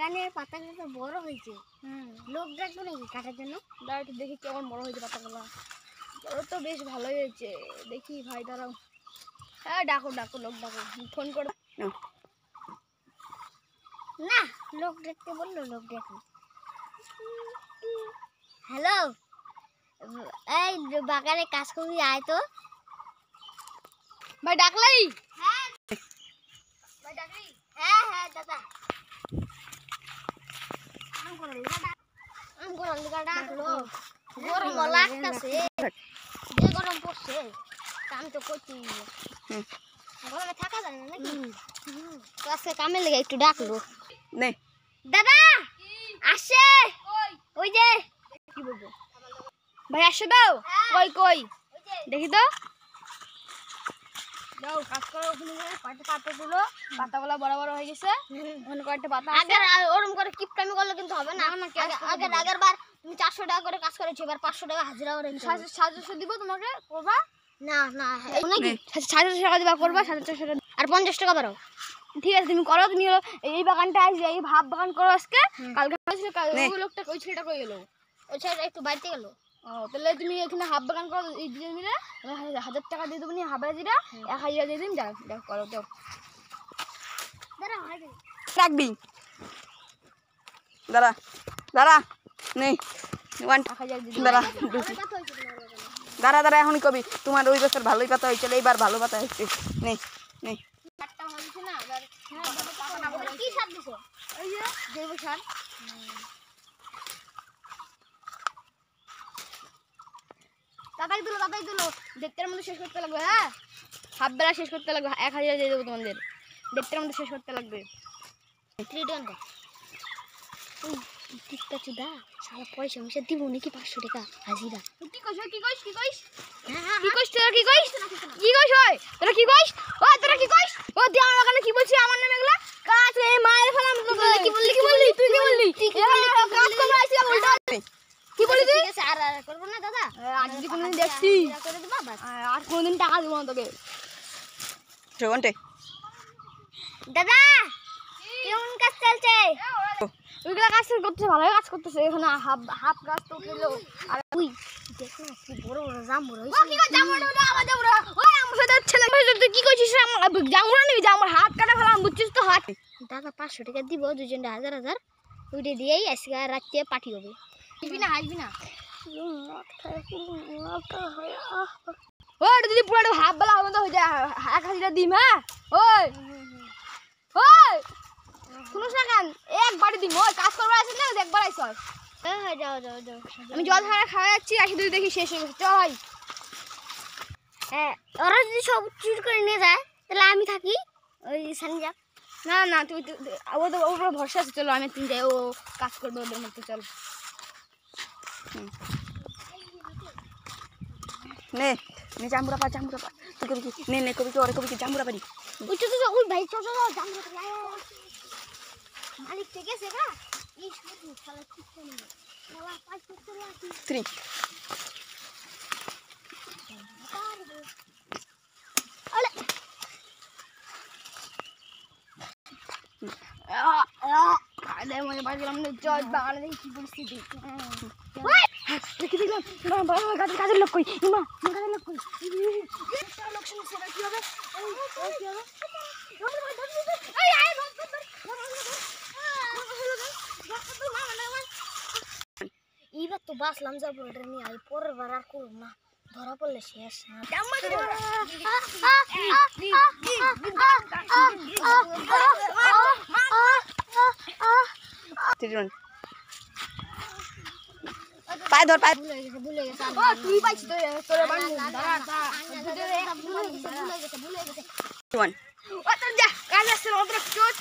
বাগানের পাতাগুলো তো বড় হয়েছে। লোক ডাকবো নাকি কাটার জন্য? দাঁড়া একটু দেখি কেমন বড় হয়েছে পাতাগুলো। বড় তো বেশ ভালোই হয়েছে। দেখি ভাই দাঁড়াও। হ্যাঁ ডাকো ডাকো, লোক ডাকো, ফোন করো। না, লোক ডাকতে বললো, লোক ডাকি। হ্যালো, এই বাগানে কাজ করবি, আয় তো। ভাই ডাকলাই? হ্যাঁ ভাই ডাকলি? হ্যাঁ হ্যাঁ দাদা। ডাকলো, গরম লাগতেছে, যে গরম পড়ছে কাম তো করছি, গরমে থাকা যায় না নাকি? তো আজকে কামে লেগে একটু ডাকলো। দাদা আসে, ওই যে কি বলবো ভাই, আসো দাও। কই কই দেখি তো। দাও কাজ করো, ওখানে কয়েকটা পাতা তুলো, পাতাগুলো বড় বড় হয়ে গেছে। ওখানে কয়েকটা পাতা আছে। আগের ওরকম করে কিপটামি করলে কিন্তু হবে না। আগের বার তুমি 400 টাকা করে কাজ করেছো, এবার 500 টাকা হাজিরা করে। 700 দিব তোমাকে, করবা? না না নাকি 700 টাকা দিবা, করবা 450 টাকা আর 50 টাকা বাড়াও। ঠিক আছে তুমি করো। তুমি এই বাগানটা আসবে, এই ভাব বাগান করো আজকে। কালকে ওই লোকটা, ওই ছেলেটা কই গেল? ওই ছেলেটা একটু বাড়িতে গেল। ও তাহলে তুমি এখানে হাফ বাগান করো, এই দুজন মিলে 1000 টাকা দিয়ে দেবো, হাফ হাজিরা 1000 দিয়ে দিন। যাও করো, দাও রাখবি। দাঁড়া দাঁড়া, নেই 1000 দিয়ে দিন। দাঁড়া দাঁড়া, এখনই কবি তোমার ওই বছর ভালোই পাতা হয়েছিল, এইবার ভালো পাতা হচ্ছে। নেই নেই চারটা হয়েছে না, কি সার দিছো? ওই যে জৈব সার। তাড়াতাড়ি দিলো, দেড়টার মধ্যে শেষ করতে লাগবে। হ্যাঁ হাফ বেলা শেষ করতে লাগবে, 1000 দিয়ে দেবো তোমাদের। দেড়টার মধ্যে শেষ করতে লাগবে। পয়সা মশা দিব নাকি 500 টাকা হাজিরা? কি কইছ কি কইছ কি কইছ হ্যাঁ কি কইছ তোরা, কি কইছ কি কইছ? ওই তোরা কি কইছ? ও তোরা কি কইছ? ও তুই আমার কানে কি বলছিস? আমার নামে এগুলা কাজ এই মায়ের ফেলাম। কি বললি তুই কি বললি? কাজ করব আইছি উল্টা কি বলি তুই? ঠিক আছে, আর করব না দাদা। আজ যদি কোনদিন দেখছি করে দিবা বাস। আর কোনদিন টাকা দিব না তোকে। সেগন্টে দাদা কেমন কাজ চলছে? ওইগুলা কাজ করতেছে, ভালোই কাজ করতেছে। এখানে হাফ গাছ তো উঠলো। আর ওই দেখো না কি বড় বড় জামুর হইছে। কি কই জামুরা না, আমার জামুরা? ওই আমার সাথে ছেলে তুই কি কইছিস? আমার জামুরা নিবি? আমার হাত কাটা ফেলাম, বুঝছিস তো? হাত দাদা 500 টাকা দিব, দুজনে 1000 ওইটা দিয়েই আজকে রাতে পার্টি হবে। হাসবি না, হাসবি না। ওই যদি পুরো হাফ বেলা হবে তো হয়ে যায় 1000 দিম। হ্যাঁ ওই ওই শুনুস না কেন, একবারই দিম। ওই কাজ করবার আসিস না, একবার আইস। হ্যাঁ যাও যাও যাও। আমি জল ধারা খাওয়া যাচ্ছি, আসি তুই দেখি শেষ হয়ে গেছে। চল ভাই। হ্যাঁ ওরা যদি সব চুরি করে নিয়ে যায় তাহলে আমি থাকি ওই সানি যা। না না তুই ও তো ওর ভরসা আছে। চলো আমি তিন যাই, ও কাজ করবে ওদের মধ্যে। চল নে নে জামুরা পা, জামুরা পা। তুই কবি কি নে নে কবি কি, ওরে কবি কি জামুরা পারি। ওই তো ওই ভাই চল চল জামু মালিক থেকে সেগা এই শুধু শালা ঠিক করে নে শালা 500 টাকা আছে। 3 আরে আরে মনে পাইছিলাম না। চল বাগানে দেখি কি পরিস্থিতি। দেখি দেখলাম কাজের লোক কই? ইমা কাজের লোক কই? লোক শুনছে কি হবে? কি হবে? এইবার তো বাসলাম যাবো, এটা নিয়ে আই পরের বার আর করব না, ধরা পড়লে শেষ। পায় ধর, পায়। ভুলে গেছে তুই পাইছিস তোর বাড়ি দাঁড়া One. যা কাজ আসছে না, ওদের চোট